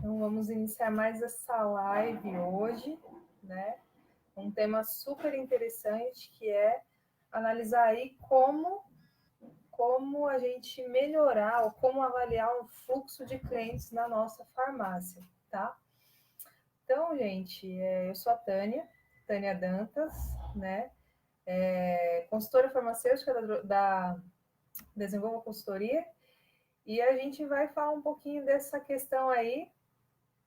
Então, vamos iniciar mais essa live hoje, né? Um tema super interessante que é analisar aí como a gente melhorar ou como avaliar o fluxo de clientes na nossa farmácia, tá? Então, gente, eu sou a Tânia Dantas, né? Consultora farmacêutica da Desenvolva Consultoria, e a gente vai falar um pouquinho dessa questão aí,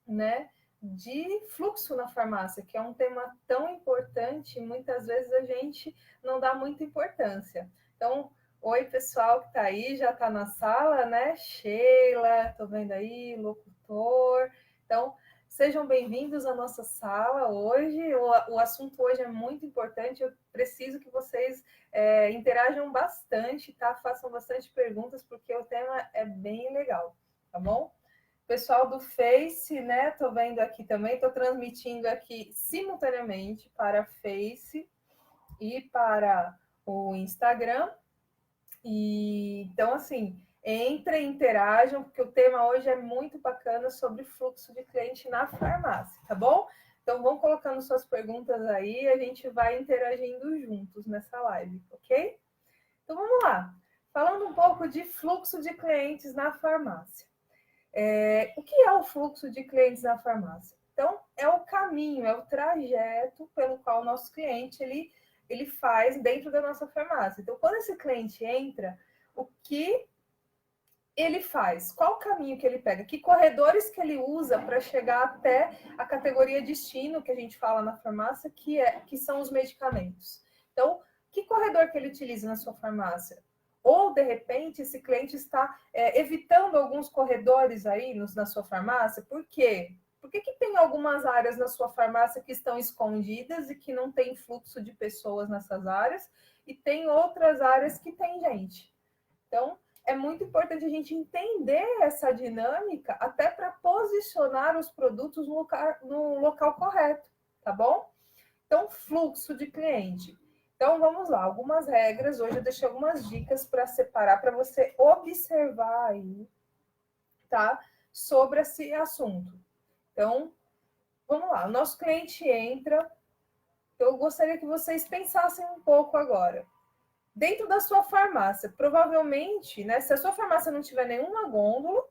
né, de fluxo na farmácia, que é um tema tão importante e muitas vezes a gente não dá muita importância. Então, oi, pessoal que está aí, já está na sala, né? Sheila, estou vendo aí, locutor. Então, sejam bem-vindos à nossa sala hoje. O assunto hoje é muito importante, eu preciso que vocês interajam bastante, tá? Façam bastante perguntas, porque o tema é bem legal, tá bom? Pessoal do Face, né? Tô vendo aqui também, tô transmitindo aqui simultaneamente para Face e para o Instagram. E então, assim, entrem, interajam, porque o tema hoje é muito bacana sobre fluxo de cliente na farmácia, tá bom? Então, vão colocando suas perguntas aí, a gente vai interagindo juntos nessa live, ok? Então, vamos lá. Falando um pouco de fluxo de clientes na farmácia. O que é o fluxo de clientes na farmácia? Então, é o caminho, é o trajeto pelo qual o nosso cliente ele faz dentro da nossa farmácia. Então, quando esse cliente entra, o que ele faz? Qual o caminho que ele pega? Que corredores que ele usa para chegar até a categoria destino que a gente fala na farmácia, que são os medicamentos. Então, que corredor que ele utiliza na sua farmácia? Ou, de repente, esse cliente está evitando alguns corredores aí na sua farmácia. Por quê? Por que tem algumas áreas na sua farmácia que estão escondidas e que não tem fluxo de pessoas nessas áreas, e tem outras áreas que tem gente? Então, é muito importante a gente entender essa dinâmica até para posicionar os produtos no local correto, tá bom? Então, fluxo de cliente. Então, vamos lá, algumas regras. Hoje eu deixei algumas dicas para separar, para você observar aí, tá? Sobre esse assunto. Então, vamos lá. O nosso cliente entra. Eu gostaria que vocês pensassem um pouco agora. Dentro da sua farmácia, provavelmente, né? Se a sua farmácia não tiver nenhuma gôndola,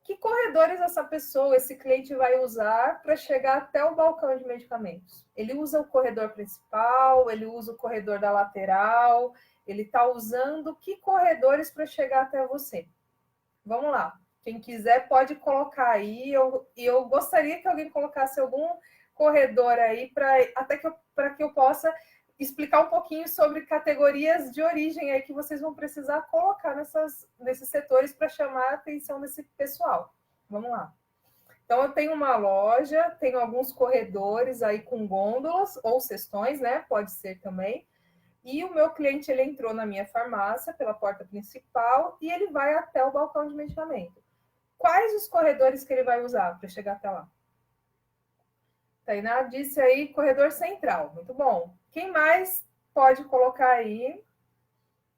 que corredores essa pessoa, esse cliente vai usar para chegar até o balcão de medicamentos? Ele usa o corredor principal, ele usa o corredor da lateral, ele está usando que corredores para chegar até você? Vamos lá. Quem quiser pode colocar aí. Eu gostaria que alguém colocasse algum corredor aí para que eu possa explicar um pouquinho sobre categorias de origem aí que vocês vão precisar colocar nesses setores para chamar a atenção desse pessoal. Vamos lá. Então, eu tenho uma loja, tenho alguns corredores aí com gôndolas ou cestões, né? Pode ser também. E o meu cliente, ele entrou na minha farmácia pela porta principal e ele vai até o balcão de medicamento. Quais os corredores que ele vai usar para chegar até lá? Tainá disse aí corredor central. Muito bom. Quem mais pode colocar aí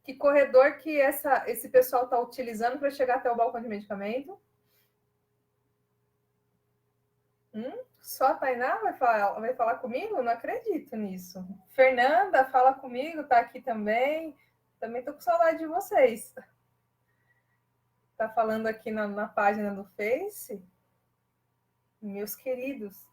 que corredor que esse pessoal está utilizando para chegar até o balcão de medicamento? Só a Tainá vai falar comigo? Não acredito nisso. Fernanda, fala comigo, está aqui também. Também estou com saudade de vocês. Está falando aqui na página do Face? Meus queridos.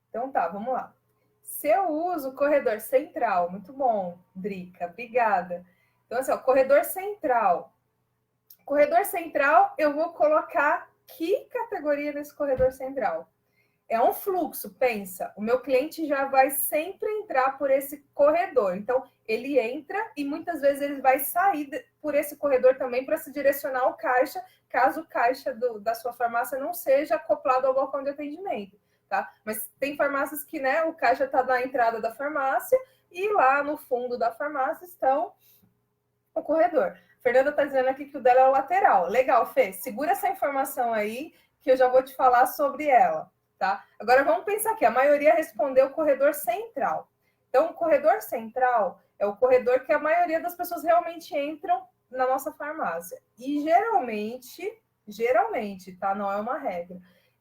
Então tá, vamos lá. Se eu uso o corredor central, muito bom, Drica, obrigada. Então, assim, ó, corredor central. Corredor central, eu vou colocar que categoria nesse corredor central? É um fluxo, pensa. O meu cliente já vai sempre entrar por esse corredor. Então, ele entra e muitas vezes ele vai sair por esse corredor também para se direcionar ao caixa, caso o caixa da sua farmácia não seja acoplado ao balcão de atendimento. Tá? Mas tem farmácias que, né, o caixa está na entrada da farmácia e lá no fundo da farmácia estão o corredor. Fernanda está dizendo aqui que o dela é o lateral. Legal, Fê. Segura essa informação aí que eu já vou te falar sobre ela. Tá? Agora vamos pensar aqui. A maioria respondeu o corredor central. Então, o corredor central é o corredor que a maioria das pessoas realmente entram na nossa farmácia. E geralmente geralmente, tá? Não é uma regra.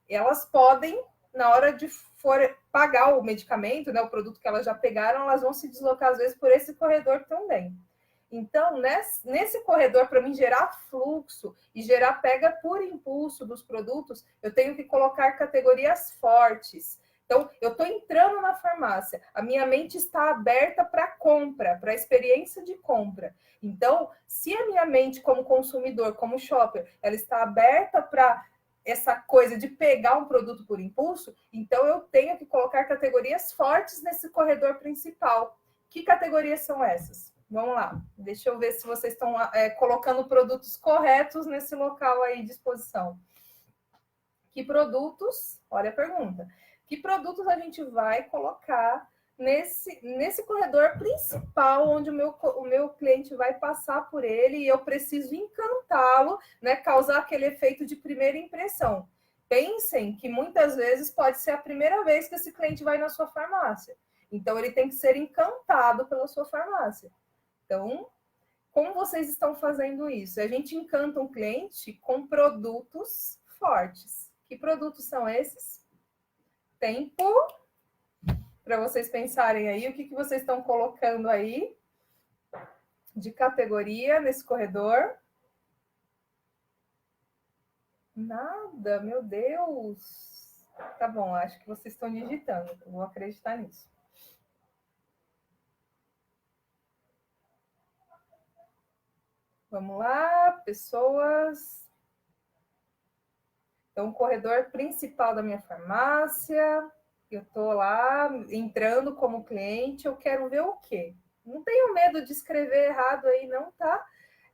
Elas podem, na hora de for pagar o medicamento, né, o produto que elas já pegaram, elas vão se deslocar, às vezes, por esse corredor também. Então, nesse corredor, para mim gerar fluxo e gerar pega por impulso dos produtos, eu tenho que colocar categorias fortes. Então, eu estou entrando na farmácia, a minha mente está aberta para compra, para a experiência de compra. Então, se a minha mente, como consumidor, como shopper, ela está aberta para essa coisa de pegar um produto por impulso, então eu tenho que colocar categorias fortes nesse corredor principal. Que categorias são essas? Vamos lá, deixa eu ver se vocês estão colocando produtos corretos nesse local aí de exposição. Que produtos, olha a pergunta, que produtos a gente vai colocar nesse corredor principal, onde o meu cliente vai passar por ele e eu preciso encantá-lo, né, causar aquele efeito de primeira impressão. Pensem que muitas vezes pode ser a primeira vez que esse cliente vai na sua farmácia. Então, ele tem que ser encantado pela sua farmácia. Então, como vocês estão fazendo isso? A gente encanta um cliente com produtos fortes. Que produtos são esses? Tempo para vocês pensarem aí o que vocês estão colocando aí de categoria nesse corredor. Nada, meu Deus. Tá bom, acho que vocês estão digitando. Eu vou acreditar nisso. Vamos lá, pessoas. Então, o corredor principal da minha farmácia. Eu estou lá entrando como cliente. Eu quero ver o quê? Não tenho medo de escrever errado aí, não, tá?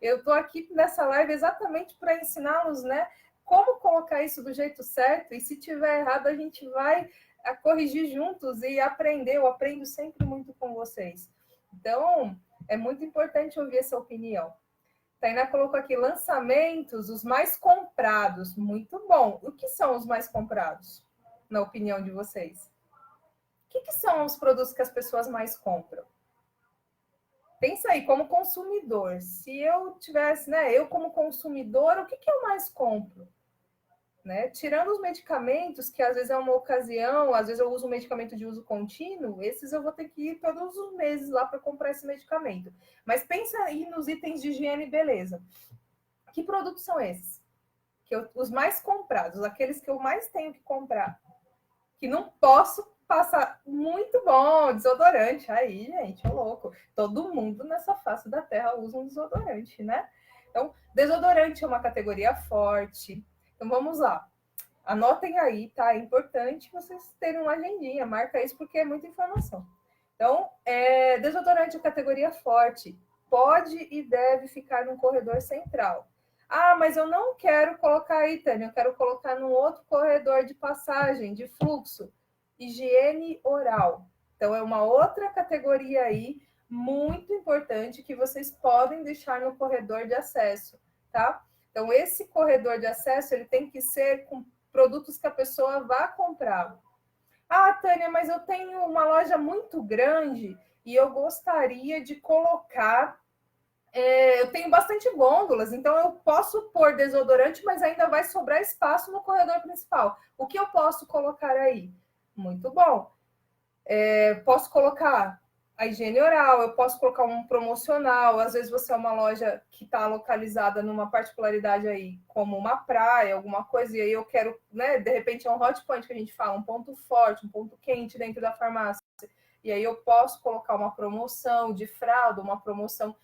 Eu estou aqui nessa live exatamente para ensiná-los, né? Como colocar isso do jeito certo. E se tiver errado, a gente vai corrigir juntos e aprender. Eu aprendo sempre muito com vocês. Então, é muito importante ouvir essa opinião. Tainá colocou aqui lançamentos, os mais comprados. Muito bom. O que são os mais comprados, na opinião de vocês? O que são os produtos que as pessoas mais compram? Pensa aí, como consumidor. Se eu tivesse, né, eu como consumidor, o que eu mais compro? Né? Tirando os medicamentos, que às vezes é uma ocasião, às vezes eu uso um medicamento de uso contínuo, esses eu vou ter que ir todos os meses lá para comprar esse medicamento. Mas pensa aí nos itens de higiene e beleza. Que produtos são esses? Os mais comprados, aqueles que eu mais tenho que comprar, que não posso passar. Muito bom, desodorante. Aí, gente, é louco. Todo mundo nessa face da Terra usa um desodorante, né? Então, desodorante é uma categoria forte. Então, vamos lá. Anotem aí, tá? É importante vocês terem uma agendinha. Marca isso porque é muita informação. Então, desodorante é categoria forte. Pode e deve ficar no corredor central. Ah, mas eu não quero colocar aí, Tânia. Eu quero colocar num outro corredor de passagem, de fluxo. Higiene oral. Então, é uma outra categoria aí, muito importante, que vocês podem deixar no corredor de acesso, tá? Então, esse corredor de acesso, ele tem que ser com produtos que a pessoa vá comprar. Ah, Tânia, mas eu tenho uma loja muito grande e eu gostaria de colocar... eu tenho bastante gôndolas, então eu posso pôr desodorante, mas ainda vai sobrar espaço no corredor principal. O que eu posso colocar aí? Muito bom. Posso colocar a higiene oral, eu posso colocar um promocional. Às vezes você é uma loja que está localizada numa particularidade aí, como uma praia, alguma coisa, e aí eu quero, né, de repente é um hot point que a gente fala, um ponto forte, um ponto quente dentro da farmácia. E aí eu posso colocar uma promoção de fralda, uma promoção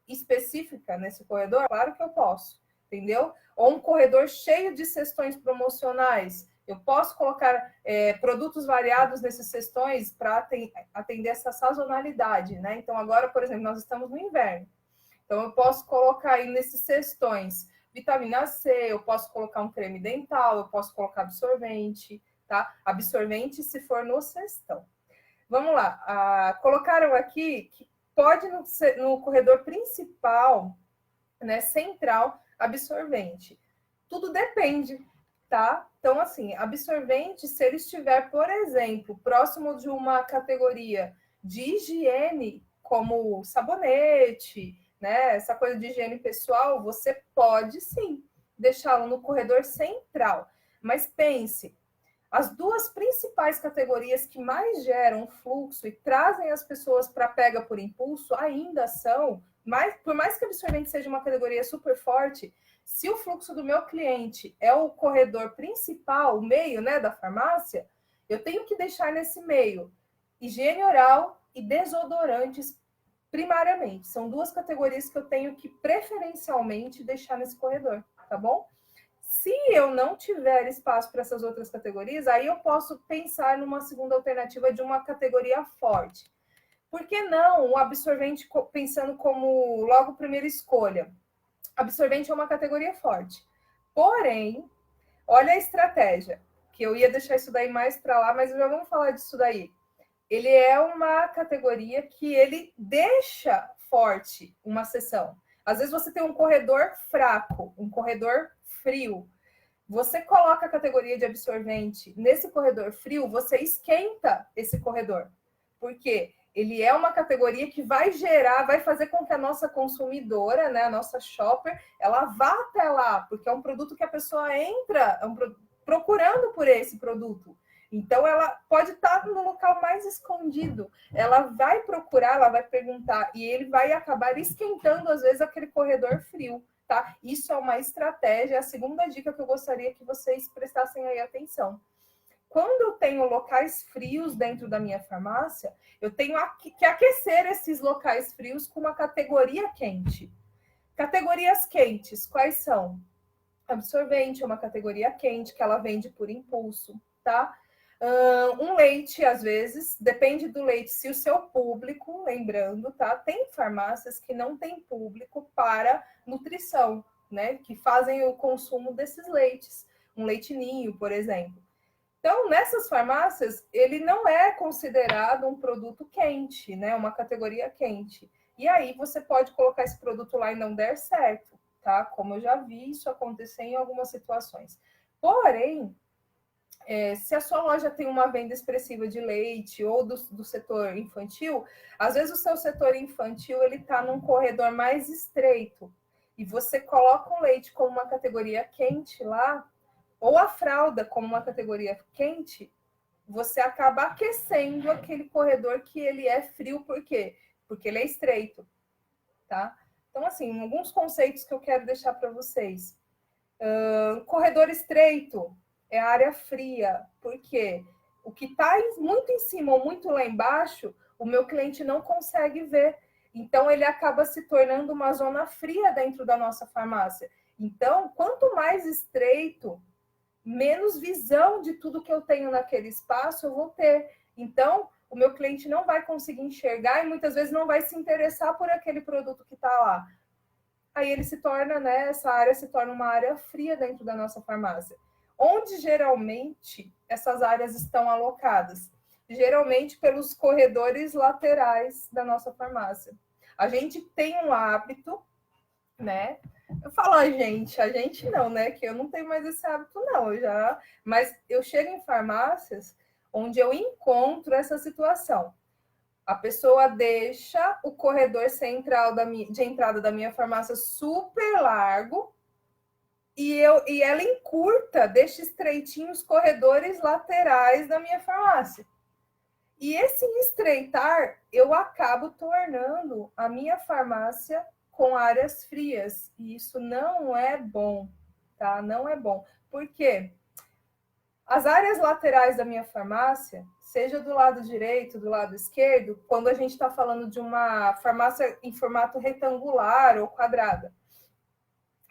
específica nesse corredor? Claro que eu posso, entendeu? Ou um corredor cheio de cestões promocionais. Eu posso colocar produtos variados nesses cestões para atender essa sazonalidade, né? Então, agora, por exemplo, nós estamos no inverno. Então, eu posso colocar aí nesses cestões vitamina C, eu posso colocar um creme dental, eu posso colocar absorvente, tá? Absorvente se for no cestão. Vamos lá. Colocaram aqui que pode no corredor principal, né, central, absorvente. Tudo depende, tá? Então, assim, absorvente, se ele estiver, por exemplo, próximo de uma categoria de higiene, como sabonete, né? Essa coisa de higiene pessoal, você pode sim. deixá-lo no corredor central. Mas pense, as duas principais categorias que mais geram fluxo e trazem as pessoas para pega por impulso ainda são, por mais que absorvente seja uma categoria super forte, se o fluxo do meu cliente é o corredor principal, o meio, né, da farmácia, eu tenho que deixar nesse meio higiene oral e desodorantes primariamente. São duas categorias que eu tenho que preferencialmente deixar nesse corredor, tá bom? Se eu não tiver espaço para essas outras categorias, aí eu posso pensar numa segunda alternativa de uma categoria forte. Por que não o absorvente pensando como logo primeira escolha? Absorvente é uma categoria forte. Porém, olha a estratégia, que eu ia deixar isso daí mais para lá, mas já vamos falar disso daí. Ele é uma categoria que ele deixa forte uma seção. Às vezes você tem um corredor fraco, um corredor frio. Você coloca a categoria de absorvente nesse corredor frio, você esquenta esse corredor. Por quê? Ele é uma categoria que vai gerar, vai fazer com que a nossa consumidora, né, a nossa shopper, ela vá até lá, porque é um produto que a pessoa entra procurando por esse produto. Então, ela pode estar no local mais escondido. Ela vai procurar, ela vai perguntar, e ele vai acabar esquentando, às vezes, aquele corredor frio. Tá? Isso é uma estratégia, a segunda dica que eu gostaria que vocês prestassem aí atenção. Quando eu tenho locais frios dentro da minha farmácia, eu tenho que aquecer esses locais frios com uma categoria quente. Categorias quentes, quais são? Absorvente é uma categoria quente, que ela vende por impulso, tá? Um leite, às vezes, depende do leite, se o seu público, lembrando, tá? Tem farmácias que não têm público para nutrição, né? Que fazem o consumo desses leites. Um leite ninho, por exemplo. Então, nessas farmácias, ele não é considerado um produto quente, né? Uma categoria quente. E aí você pode colocar esse produto lá e não der certo, tá? Como eu já vi isso acontecer em algumas situações. Porém, se a sua loja tem uma venda expressiva de leite ou do setor infantil, às vezes o seu setor infantil ele está num corredor mais estreito e você coloca o leite como uma categoria quente lá, ou a fralda como uma categoria quente, você acaba aquecendo aquele corredor que ele é frio, por quê? Porque ele é estreito, tá? Então, assim, alguns conceitos que eu quero deixar para vocês. Corredor estreito é a área fria, porque o que está muito em cima ou muito lá embaixo, o meu cliente não consegue ver. Então, ele acaba se tornando uma zona fria dentro da nossa farmácia. Então, quanto mais estreito, menos visão de tudo que eu tenho naquele espaço eu vou ter. Então, o meu cliente não vai conseguir enxergar e muitas vezes não vai se interessar por aquele produto que está lá. Aí ele se torna, né, essa área se torna uma área fria dentro da nossa farmácia. Onde geralmente essas áreas estão alocadas? Geralmente pelos corredores laterais da nossa farmácia. A gente tem um hábito, né? Eu falo a gente não, né? Que eu não tenho mais esse hábito, não. Mas eu chego em farmácias onde eu encontro essa situação. A pessoa deixa o corredor central de entrada da minha farmácia super largo e ela encurta, deixa estreitinho os corredores laterais da minha farmácia. E esse estreitar, eu acabo tornando a minha farmácia com áreas frias. E isso não é bom, tá? Não é bom. Por quê? As áreas laterais da minha farmácia, seja do lado direito, do lado esquerdo, quando a gente está falando de uma farmácia em formato retangular ou quadrada,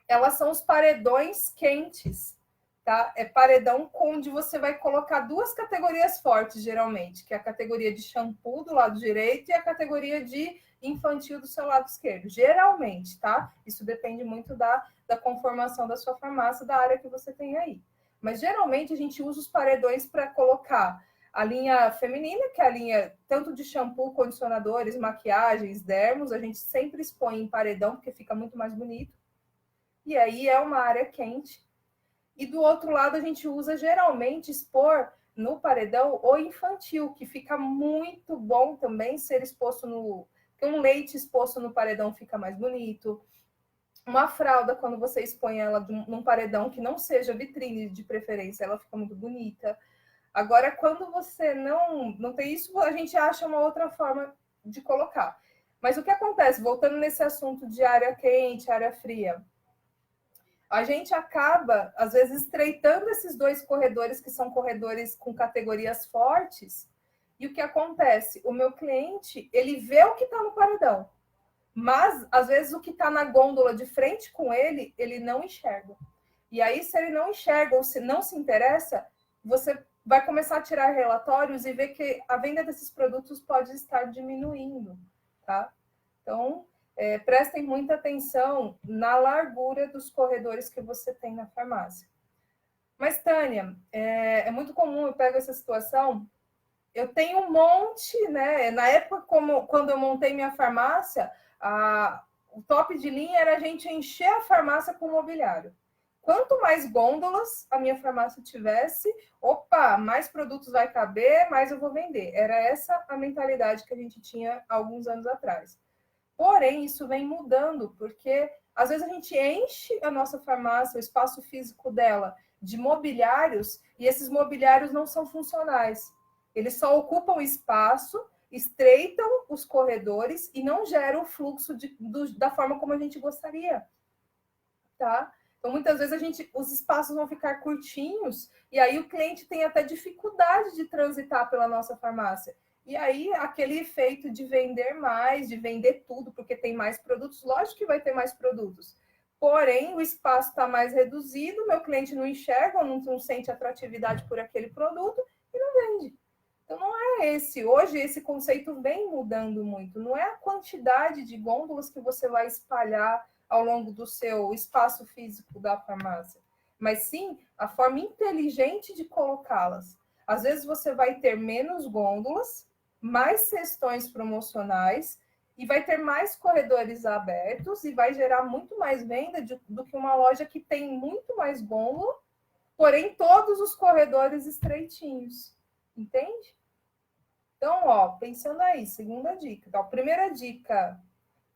elas são os paredões quentes, tá? É paredão onde você vai colocar duas categorias fortes, geralmente, que é a categoria de shampoo do lado direito e a categoria de infantil do seu lado esquerdo. Geralmente, tá? Isso depende muito da conformação da sua farmácia, da área que você tem aí. Mas geralmente a gente usa os paredões para colocar a linha feminina, que é a linha tanto de shampoo, condicionadores, maquiagens, dermos, a gente sempre expõe em paredão, porque fica muito mais bonito. E aí é uma área quente. E do outro lado a gente usa geralmente expor no paredão o infantil, que fica muito bom também ser exposto no... Porque um leite exposto no paredão fica mais bonito. Uma fralda, quando você expõe ela num paredão que não seja vitrine de preferência, ela fica muito bonita. Agora, quando você não tem isso, a gente acha uma outra forma de colocar. Mas o que acontece, voltando nesse assunto de área quente, área fria, a gente acaba, às vezes, estreitando esses dois corredores, que são corredores com categorias fortes, e o que acontece? O meu cliente, ele vê o que está no paredão, mas, às vezes, o que está na gôndola de frente com ele, ele não enxerga. E aí, se ele não enxerga ou se não se interessa, você vai começar a tirar relatórios e ver que a venda desses produtos pode estar diminuindo, tá? Então, prestem muita atenção na largura dos corredores que você tem na farmácia. Mas, Tânia, é muito comum, eu pego essa situação, eu tenho um monte, né? Na época, quando eu montei minha farmácia, o top de linha era a gente encher a farmácia com mobiliário. Quanto mais gôndolas a minha farmácia tivesse, opa, mais produtos vai caber, mais eu vou vender. Era essa a mentalidade que a gente tinha alguns anos atrás. Porém, isso vem mudando, porque às vezes a gente enche a nossa farmácia, o espaço físico dela, de mobiliários, e esses mobiliários não são funcionais. Eles só ocupam espaço, estreitam os corredores e não geram o fluxo da forma como a gente gostaria. Tá? Então, muitas vezes os espaços vão ficar curtinhos e aí o cliente tem até dificuldade de transitar pela nossa farmácia. E aí, aquele efeito de vender mais, de vender tudo, porque tem mais produtos, lógico que vai ter mais produtos. Porém, o espaço está mais reduzido, meu cliente não enxerga, não sente atratividade por aquele produto e não vende. Então, não é esse. Hoje, esse conceito vem mudando muito. Não é a quantidade de gôndolas que você vai espalhar ao longo do seu espaço físico da farmácia, mas sim a forma inteligente de colocá-las. Às vezes você vai ter menos gôndolas, mais cestões promocionais e vai ter mais corredores abertos e vai gerar muito mais venda do que uma loja que tem muito mais gôndola, porém todos os corredores estreitinhos. Entende? Então, ó, pensando aí, segunda dica. Então, primeira dica,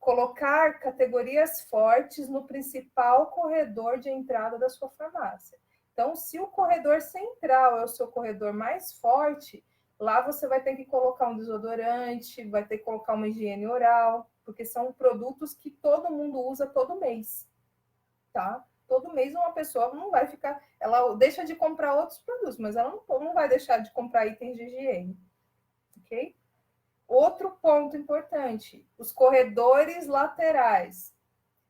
colocar categorias fortes no principal corredor de entrada da sua farmácia. Então, se o corredor central é o seu corredor mais forte, lá você vai ter que colocar um desodorante, vai ter que colocar uma higiene oral, porque são produtos que todo mundo usa todo mês, tá? Todo mês uma pessoa não vai ficar, ela deixa de comprar outros produtos, mas ela não vai deixar de comprar itens de higiene, ok? Outro ponto importante, os corredores laterais.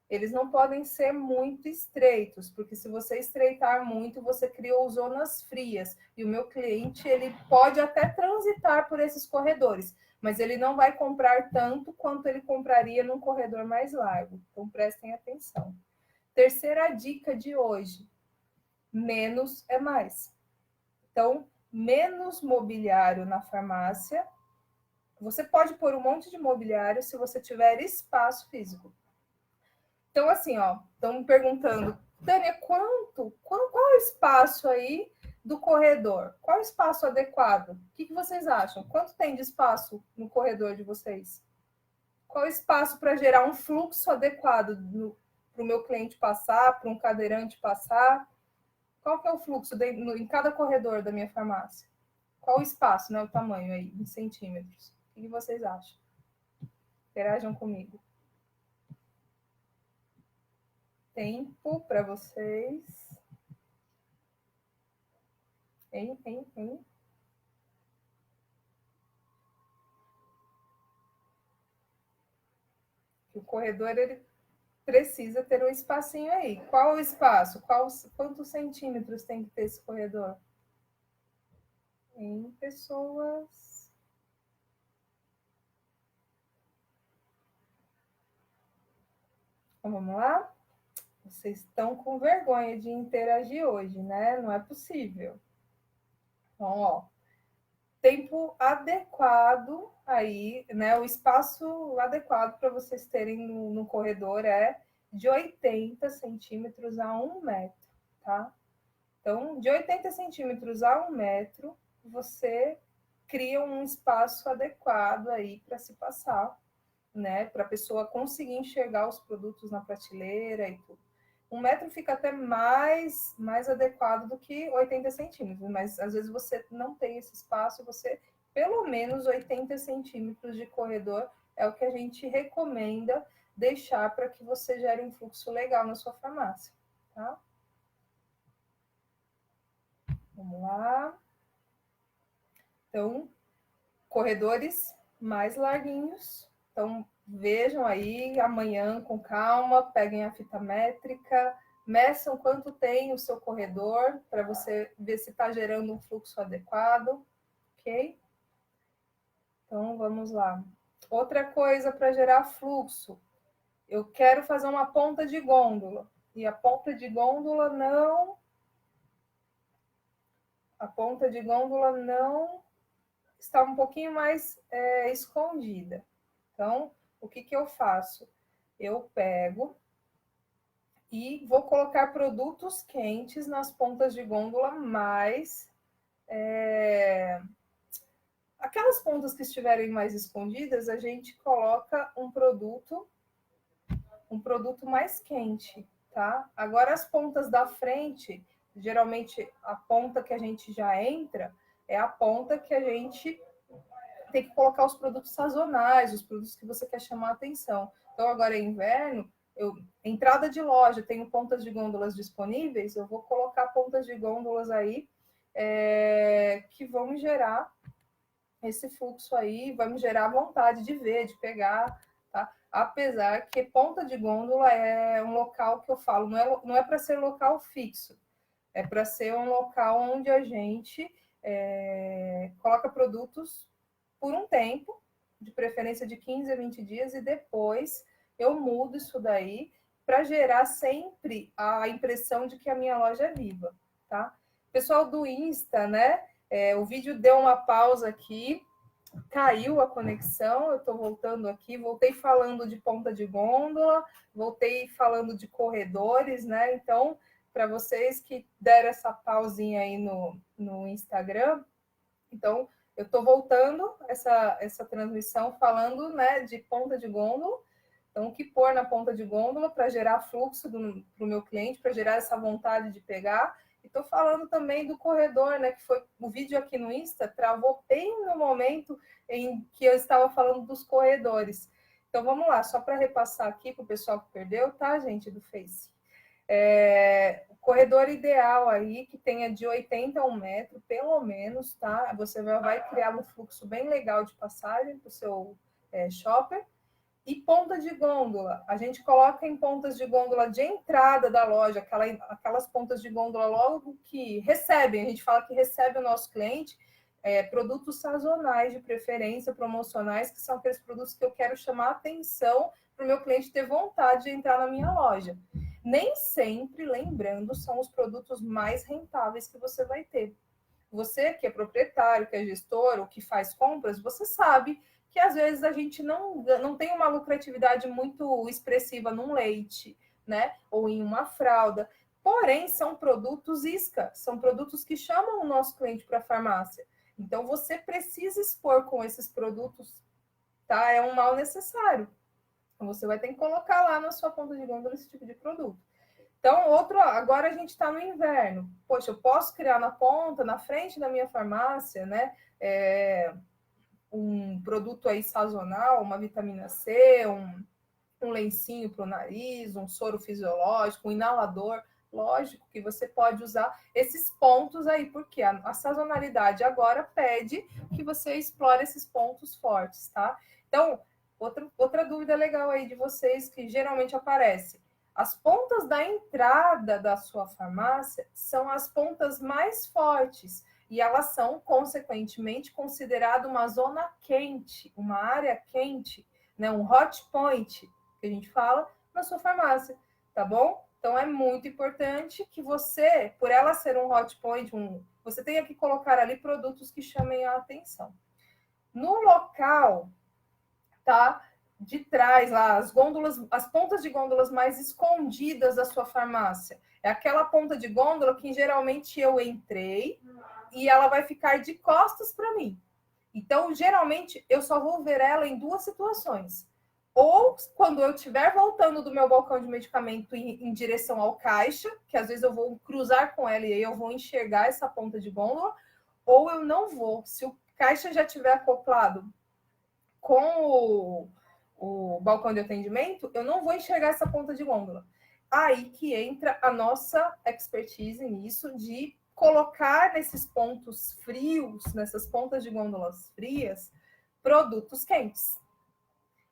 Eles não podem ser muito estreitos, porque se você estreitar muito, você criou zonas frias. E o meu cliente, ele pode até transitar por esses corredores, mas ele não vai comprar tanto quanto ele compraria num corredor mais largo. Então, prestem atenção. Terceira dica de hoje, menos é mais. Então, menos mobiliário na farmácia. Você pode pôr um monte de mobiliário se você tiver espaço físico. Então, assim, ó, estão me perguntando, Tânia, qual é o espaço aí do corredor? Qual é o espaço adequado? O que vocês acham? Quanto tem de espaço no corredor de vocês? Qual é o espaço para gerar um fluxo adequado para o meu cliente passar, para um cadeirante passar? Qual que é o fluxo em cada corredor da minha farmácia? Qual o espaço, né, o tamanho aí, em centímetros? O que vocês acham? Interajam comigo. Tempo para vocês. Hein? O corredor ele precisa ter um espacinho aí. Qual o espaço? Quantos centímetros tem que ter esse corredor? Em pessoas. Então, vamos lá? Vocês estão com vergonha de interagir hoje, né? Não é possível. Então, ó, tempo adequado aí, né? O espaço adequado para vocês terem no corredor é de 80 centímetros a 1 metro, tá? Então, de 80 centímetros a 1 metro, você cria um espaço adequado aí para se passar. né? Para a pessoa conseguir enxergar os produtos na prateleira e tudo. 1 metro fica até mais adequado do que 80 centímetros, mas às vezes você não tem esse espaço, você, pelo menos 80 centímetros de corredor é o que a gente recomenda deixar para que você gere um fluxo legal na sua farmácia, tá? Vamos lá. Então, corredores mais larguinhos. Então, vejam aí amanhã com calma, peguem a fita métrica, meçam quanto tem o seu corredor, para você ver se está gerando um fluxo adequado, ok? Então, vamos lá. Outra coisa para gerar fluxo, eu quero fazer uma ponta de gôndola, e a ponta de gôndola não está um pouquinho mais escondida. Então, o que eu faço? Eu pego e vou colocar produtos quentes nas pontas de gôndola, mais aquelas pontas que estiverem mais escondidas, a gente coloca um produto mais quente, tá? Agora, as pontas da frente, geralmente a ponta que a gente já entra é a ponta que a gente tem que colocar os produtos sazonais, os produtos que você quer chamar a atenção. Então, agora é inverno, entrada de loja, tenho pontas de gôndolas disponíveis, eu vou colocar pontas de gôndolas aí que vão gerar esse fluxo aí, vai me gerar vontade de ver, de pegar, tá? Apesar que ponta de gôndola é um local que eu falo, não é para ser local fixo, é para ser um local onde a gente coloca produtos por um tempo, de preferência de 15 a 20 dias, e depois eu mudo isso daí para gerar sempre a impressão de que a minha loja é viva, tá? Pessoal do Insta, né? O vídeo deu uma pausa aqui, caiu a conexão, eu estou voltando aqui, voltei falando de ponta de gôndola, voltei falando de corredores, né? Então, para vocês que deram essa pausinha aí no Instagram, então, eu estou voltando essa transmissão falando, né, de ponta de gôndola. Então, o que pôr na ponta de gôndola para gerar fluxo para o meu cliente, para gerar essa vontade de pegar. E estou falando também do corredor, né, que foi o vídeo aqui no Insta, travou bem no momento em que eu estava falando dos corredores. Então, vamos lá, só para repassar aqui para o pessoal que perdeu, tá, gente, do Face? O corredor ideal aí, que tenha de 80 a 1 metro, pelo menos, tá? Você vai criar um fluxo bem legal de passagem para o seu shopper. E ponta de gôndola, a gente coloca em pontas de gôndola de entrada da loja, aquelas pontas de gôndola logo que recebem, a gente fala que recebe o nosso cliente, produtos sazonais de preferência, promocionais, que são aqueles produtos que eu quero chamar a atenção para o meu cliente ter vontade de entrar na minha loja. Nem sempre, lembrando, são os produtos mais rentáveis que você vai ter. Você que é proprietário, que é gestor, ou que faz compras, você sabe que às vezes a gente não tem uma lucratividade muito expressiva num leite, né? Ou em uma fralda. Porém, são produtos isca, são produtos que chamam o nosso cliente para a farmácia. Então, você precisa expor com esses produtos, tá? É um mal necessário. Então, você vai ter que colocar lá na sua ponta de gôndola esse tipo de produto. Então, agora a gente está no inverno. Poxa, eu posso criar na ponta, na frente da minha farmácia, né? Um produto aí sazonal, uma vitamina C, um lencinho para o nariz, um soro fisiológico, um inalador. Lógico que você pode usar esses pontos aí, porque a sazonalidade agora pede que você explore esses pontos fortes, tá? Então, outra dúvida legal aí de vocês que geralmente aparece. As pontas da entrada da sua farmácia são as pontas mais fortes e elas são, consequentemente, consideradas uma zona quente, uma área quente, né? Um hot point, que a gente fala, na sua farmácia, tá bom? Então, é muito importante que você, por ela ser um hot point, você tenha que colocar ali produtos que chamem a atenção. No local, tá? De trás lá, as pontas de gôndolas mais escondidas da sua farmácia. É aquela ponta de gôndola que geralmente eu entrei e ela vai ficar de costas para mim. Então, geralmente, eu só vou ver ela em duas situações. ou quando eu estiver voltando do meu balcão de medicamento em direção ao caixa, que às vezes eu vou cruzar com ela e aí eu vou enxergar essa ponta de gôndola, ou eu não vou. Se o caixa já estiver acoplado com o balcão de atendimento, eu não vou enxergar essa ponta de gôndola. Aí que entra a nossa expertise nisso, de colocar nesses pontos frios, nessas pontas de gôndolas frias, produtos quentes.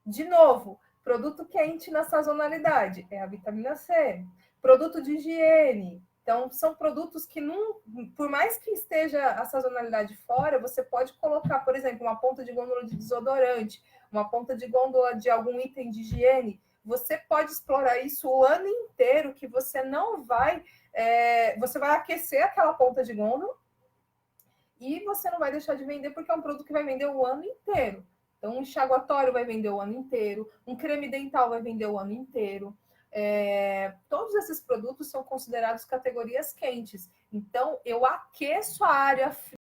De novo, produto quente na sazonalidade é a vitamina C. Produto de higiene. Então, são produtos que, por mais que esteja a sazonalidade fora, você pode colocar, por exemplo, uma ponta de gôndola de desodorante, uma ponta de gôndola de algum item de higiene. Você pode explorar isso o ano inteiro, que você não vai... você vai aquecer aquela ponta de gôndola e você não vai deixar de vender, porque é um produto que vai vender o ano inteiro. Então, um enxaguatório vai vender o ano inteiro, um creme dental vai vender o ano inteiro. Todos esses produtos são considerados categorias quentes. Então, eu aqueço a área